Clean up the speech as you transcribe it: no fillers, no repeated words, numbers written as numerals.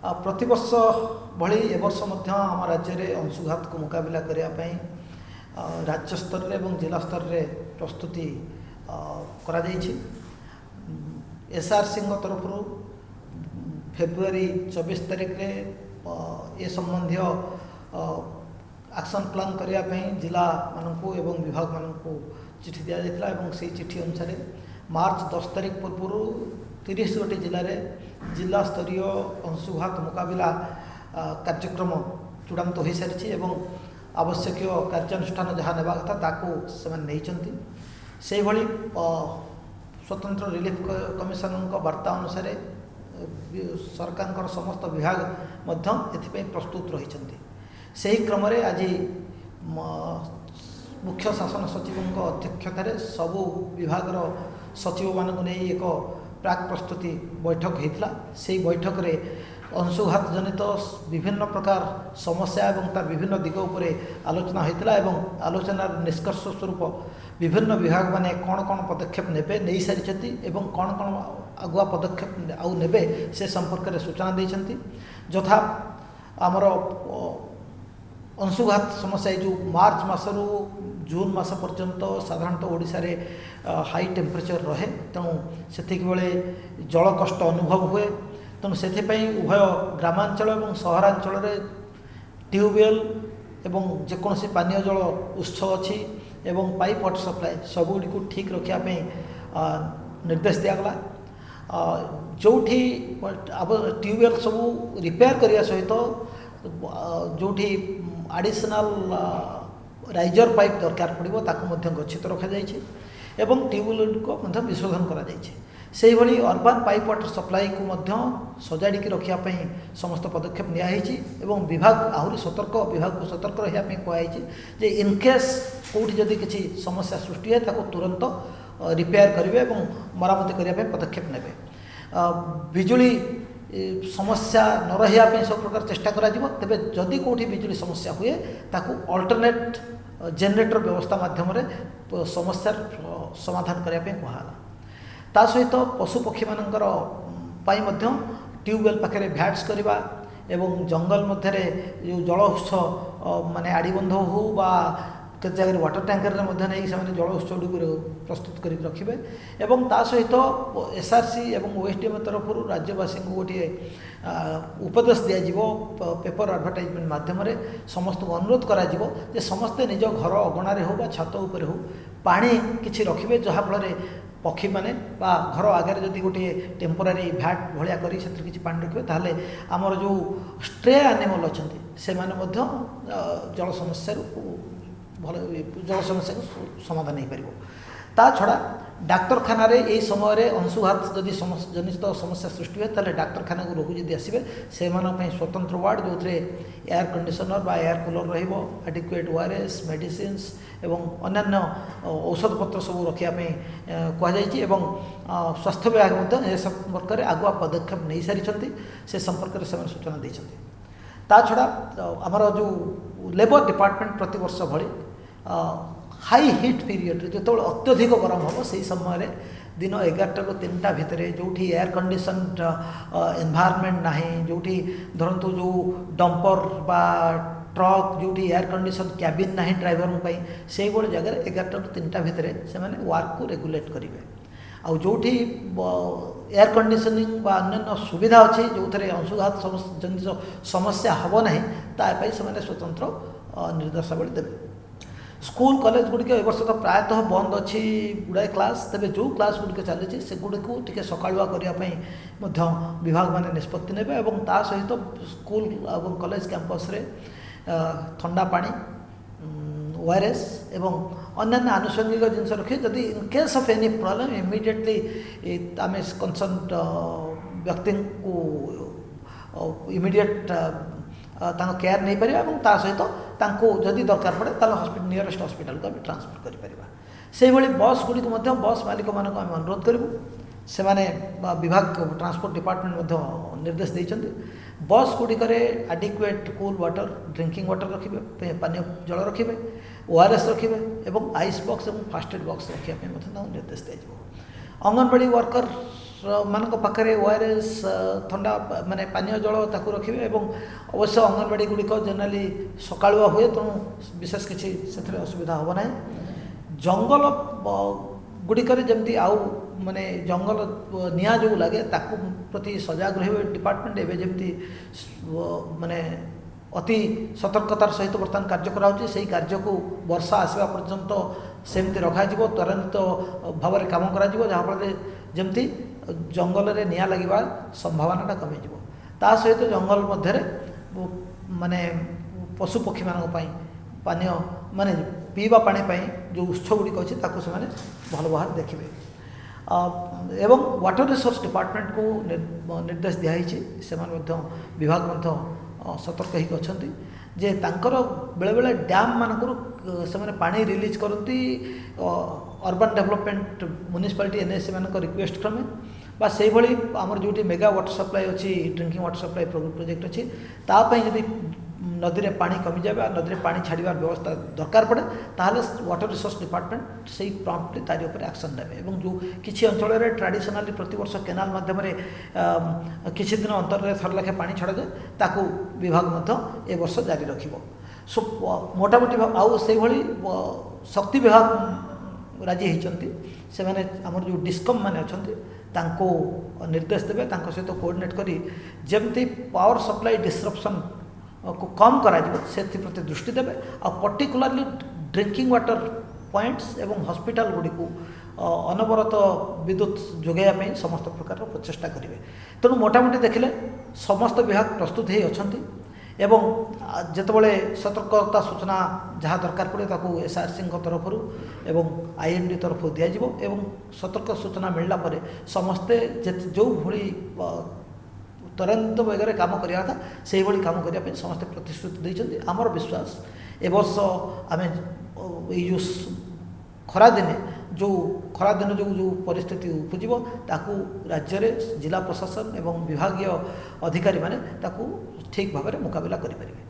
प्रतिवर्ष भली ए वर्ष आम राज्य में अंशुघात को मुकाबला करने राज्य स्तर एवं जिला स्तर रे प्रस्तुति करा एसआरसी तरफ फेब्रुआरी 24 तारिख रे ए संबंधी एक्शन प्लान करने जिला मानू एवं विभाग मानू चिठी दि जाता है। से चिठी अनुसार मार्च 10 तारिख पूर्व 30 गोटी जिले में जिला स्तरीय अंशुघात मुकाबला कार्यक्रम चूड़ांत हो सारी आवश्यक कार्यानुष्ठान जहाँ नेबा कथा ताकू से नहीं भली स्वतंत्र रिलीफ कमिशन वार्ता अनुसार सरकार समस्त विभाग एथि प्रस्तुत रही से ही क्रम आज मुख्य शासन सचिव अध्यक्षतार सबू विभाग सचिव मानक नहीं एक प्राक प्रस्तुति बैठक होता से बैठक रे अंशुघात जनित विभिन्न प्रकार समस्या एवं तार विभिन्न दिग उपर आलोचना होता है। आलोचनार निष्कर्ष स्वरूप विभिन्न विभाग माने कौन कौन पदक्षेप नेबे नहीं सारी कौन कौन आगुआ पदक्षेप आउ नेबे से संपर्क में सूचना देइछंती। यथा आमर अंशुघात समस्या जो मार्च मसरू जून मस पर्यंत साधारणतः ओडिशा रे हाई टेम्परेचर रहे तेणु से जल कष्ट अनुभव हुए तेणु से उभय ग्रामांचल और सहरांचल ट्यूबवेल एवं जेकोसी पानीय जल उत्स अच्छी एवं पाइप वाटर सप्लाई सबुड़ी को ठीक रखापी निर्देश दिगला। जो ट्यूबवेल सब रिपेयर करने सहित जो एडिशनल राइजर पाइप दरकार पड़ो ताकू गच्छित रखा एवं ट्यूबवेल को विशोधन कर अर्बान पाइप वाटर सप्लाई को सजाड़ी रखापी समस्त पदक्षेप निया विभाग आहरी सतर्क विभाग को सतर्क रही कहुई इनकेस कौटी जदि किसी समस्या सृष्टि है ताको तुरंत रिपेयर करेंगे और मरामती करने पदक्षेप नेबे। बिजुली समस्या न रही सब प्रकार चेष्टा करा तेबे जदि कौटी बिजुली समस्या हुए ताकू अल्टरनेट जेनरेटर व्यवस्था माध्यम समस्या समाधान करने कहला। ता सहित पशुपक्षी मानकर ट्यूबवेल पाखे भैट्स करवा एवं जंगल मध्य जो जल उत्स माने आड़ीबंध हो बा के जगह वाटर टैंकर नहीं से जल उत्स प्रस्तुत कर रखिए एवं ता सहित एसआरसी एवं ओएसडीएम तरफ राज्यवासी को गोटे उपदेश दिज्व पेपर एडवर्टाइजमेंट माध्यम समस्त को अनुरोध करा समस्ते निज घर अगणार हो छात उपर हो पानी किछि रखिए जहाँफल पक्षी मैंने घर आगे जदि गोटे टेम्पोरारी भैट भाया कर पानी रखिए ताहले आमर जो स्ट्रे एनिमल अच्छा से जल समस्या भल जल समस्या को समाधान हो पार। ता छड़ा डाक्तरखाना यही समय अंशुघात जदि जनित समस्या सृष्टि हुए ताले डाक्तरखाना को रोगी जदि आसवे से स्वतंत्र वार्ड जो एयर कंडीशनर बा एयर कूलर रडिक्वेट ओआरएस मेडिसिन्स एवं अन्य औषध पत्र सब रखापी कहुई स्वास्थ्य विभाग ए संपर्क में आगुआ पदक्षेप नहीं सारी से संपर्क में सूचना देते। ता छड़ा आमर जो लेबर डिपार्टमेंट प्रति वर्ष भली हाई हिट पीरियड जो अत्यधिक गरम हम से समय दिन 11 ରୁ 3टा भितर जो एयर कंडीशन एनवायरनमेंट ना जो धरतु जो डंपर बा ट्रक जो एयर कंडीशन कैबिन ना ड्राइवर से जगह 11 ରୁ 3टा भितर से वर्क को रेगुलेट करेंगे आ जो एयर कंडीशनिंग बा अन्य सुविधा अच्छी जो थे अंशुघात जनित समस्या हम ना तापाई से स्वतंत्र निर्देशावली देवे। स्कूल कॉलेज गुड़िक ए वर्ष तो प्रायतः बंद अच्छी गुड़ाए क्लास तेरे जो क्लास गुड़िक चली से गुड़ी को टी सकालुआ करने विभाग मैंने निष्पत्ति ने ता सहित स्कूल और कॉलेज कैंपस रे ठंडा पानी ओआरएस एवं अन्य आनुषंगिक जिनस रखिए जदि in case of any problem immediately आम कंसर्न व्यक्ति को इमीडिएट केयर नहीं पारिबा एवं ता सहित जदि दरकार पड़े ताले नियरेस्ट हॉस्पिटल को आम ट्रांसफर कर बस गुड़ी को बस मालिक मानक आम अनुरोध करूँ से विभाग ट्रांसपोर्ट डिपार्टमेंट निर्देश देते बस गुड़िक adequate cool water drinking water रखिए पानी जल रखिए ओआरएस रखिए आइस बॉक्स और फास्ट एड बॉक्स रखापी निर्देश दिया। अंगनवाड़ी वर्कर ମାନଙ୍କ ପାଖରେ ORS ଥଣ୍ଡା ମାନେ ପାନୀୟ ଜଳ ତାକୁ ରଖିବେ ଏବଂ ଅବଶ୍ୟ ଅଙ୍ଗନବାଡ଼ି ଗୁଡ଼ିକ ଜେନେରାଲି ସକାଳୁଆ ହୁଏ, ତେଣୁ ବିଶେଷ କିଛି ସେଥିରେ ଅସୁବିଧା ହେବ ନାହିଁ। ଜଙ୍ଗଲ ଗୁଡ଼ିକରେ ଯେମିତି ଆଉ ମାନେ ଜଙ୍ଗଲ ନିଆଁ ଯେଉଁ ଲାଗେ ତାକୁ ପ୍ରତି ସଜାଗ ରହିବେ ଡିପାର୍ଟମେଣ୍ଟ। ଏବେ ଯେମିତି ମାନେ ଅତି ସତର୍କତାର ସହିତ ବର୍ତ୍ତମାନ କାର୍ଯ୍ୟ କରାଯାଉଛି, ସେହି କାର୍ଯ୍ୟକୁ ବର୍ଷା ଆସିବା ପର୍ଯ୍ୟନ୍ତ ସେମିତି ରଖାଯିବ, ତ୍ୱରାନ୍ୱିତ ଭାବରେ କାମ କରାଯିବ, ଯାହାଫଳରେ ଯେମିତି ଜଙ୍ଗଲରେ ନିଆଁ ଲାଗିବା ସମ୍ଭାବନାଟା କମିଯିବ। ତା ସହିତ ଜଙ୍ଗଲ ମଧ୍ୟରେ ମାନେ ପଶୁପକ୍ଷୀମାନଙ୍କ ପାଇଁ ପାନୀୟ ମାନେ ପିଇବା ପାଣି ପାଇଁ ଯେଉଁ ଉତ୍ସ ଗୁଡ଼ିକ ଅଛି ତାକୁ ସେମାନେ ଭଲ ଭାବରେ ଦେଖିବେ। ଏବଂ ୱାଟର ରିସୋର୍ସ ଡିପାର୍ଟମେଣ୍ଟକୁ ନିର୍ଦ୍ଦେଶ ଦିଆହେଇଛି, ସେମାନେ ମଧ୍ୟ ବିଭାଗ ମଧ୍ୟ ସତର୍କ ହେଇକି ଅଛନ୍ତି ଯେ ତାଙ୍କର ବେଳେବେଳେ ଡ୍ୟାମ୍ ମାନଙ୍କରୁ ସେମାନେ ପାଣି ରିଲିଜ୍ କରନ୍ତି ଅର୍ବାନ୍ ଡେଭଲପମେଣ୍ଟ ମ୍ୟୁନିସିପାଲିଟି NS ସେମାନଙ୍କ ରିକ୍ୱେଷ୍ଟ କ୍ରମେ, ବା ସେଇଭଳି ଆମର ଯେଉଁଠି ମେଗା ୱାଟର ସପ୍ଲାଇ ଅଛି, ଡ୍ରିଙ୍କିଂ ୱାଟର ସପ୍ଲାଇ ପ୍ରୋଜେକ୍ଟ ଅଛି, ତା ପାଇଁ ଯଦି ନଦୀରେ ପାଣି କମିଯାଏ ବା ନଦୀରେ ପାଣି ଛାଡ଼ିବାର ବ୍ୟବସ୍ଥା ଦରକାର ପଡ଼େ, ତାହେଲେ ୱାଟର ରିସୋର୍ସ ଡିପାର୍ଟମେଣ୍ଟ ସେଇ ପ୍ରମ୍ପଟଲି ତାରି ଉପରେ ଆକ୍ସନ୍ ନେବେ। ଏବଂ ଯେଉଁ କିଛି ଅଞ୍ଚଳରେ ଟ୍ରାଡ଼ିସନାଲି ପ୍ରତିବର୍ଷ କେନାଲ ମାଧ୍ୟମରେ କିଛି ଦିନ ଅନ୍ତରରେ ଥରେ ଲେଖାଏଁ ପାଣି ଛଡ଼ାଯାଏ, ତାକୁ ବିଭାଗ ମଧ୍ୟ ଏ ବର୍ଷ ଜାରି ରଖିବ। ସୋ ମୋଟାମୋଟି ଆଉ ସେଇଭଳି ଶକ୍ତି ବିଭାଗ ରାଜି ହେଇଛନ୍ତି, ସେମାନେ ଆମର ଯେଉଁ ଡିସ୍କମ୍ ମାନେ ଅଛନ୍ତି ତାଙ୍କୁ ନିର୍ଦ୍ଦେଶ ଦେବେ, ତାଙ୍କ ସହିତ କୋଅର୍ଡ଼ିନେଟ୍ କରି ଯେମିତି ପାୱାର ସପ୍ଲାଇ ଡିସରପ୍ସନ୍ को कम कराଯିବ ସେଥିପ୍ରତି ଦୃଷ୍ଟି ଦେବେ। ଆଉ ପର୍ଟିକୁଲାରଲି ଡ୍ରିଙ୍କିଂ ୱାଟର ପଏଣ୍ଟସ୍ ଏବଂ ହସ୍ପିଟାଲ ଗୁଡ଼ିକୁ ଅନବରତ ବିଦ୍ୟୁତ ଯୋଗାଇବା ପାଇଁ ସମସ୍ତ ପ୍ରକାରର ପ୍ରଚେଷ୍ଟା କରିବେ। ତେଣୁ ମୋଟାମୋଟି ଦେଖିଲେ ସମସ୍ତ ବିଭାଗ ପ୍ରସ୍ତୁତ ହୋଇ ଅଛନ୍ତି ଏବଂ ଯେତେବେଳେ ସତର୍କତା ସୂଚନା ଯାହା ଦରକାର ପଡ଼େ ତାକୁ SRCଙ୍କ ତରଫରୁ ଏବଂ IMD ତରଫରୁ ଦିଆଯିବ ଏବଂ ସତର୍କ ସୂଚନା ମିଳିଲା ପରେ ସମସ୍ତେ ଯେଉଁଭଳି ତ୍ୱରାନ୍ୱିତ ବେଗରେ କାମ କରିବା କଥା ସେଇଭଳି କାମ କରିବା ପାଇଁ ସମସ୍ତେ ପ୍ରତିଶ୍ରୁତି ଦେଇଛନ୍ତି। ଆମର ବିଶ୍ୱାସ ଏ ବର୍ଷ ଆମେ ଏଇ ଯେଉଁ ଖରାଦିନ ଯେଉଁ ପରିସ୍ଥିତି ଉପୁଜିବ ତାକୁ ରାଜ୍ୟରେ ଜିଲ୍ଲା ପ୍ରଶାସନ ଏବଂ ବିଭାଗୀୟ ଅଧିକାରୀମାନେ ତାକୁ ଠିକ୍ ଭାବରେ ମୁକାବିଲା କରିପାରିବେ।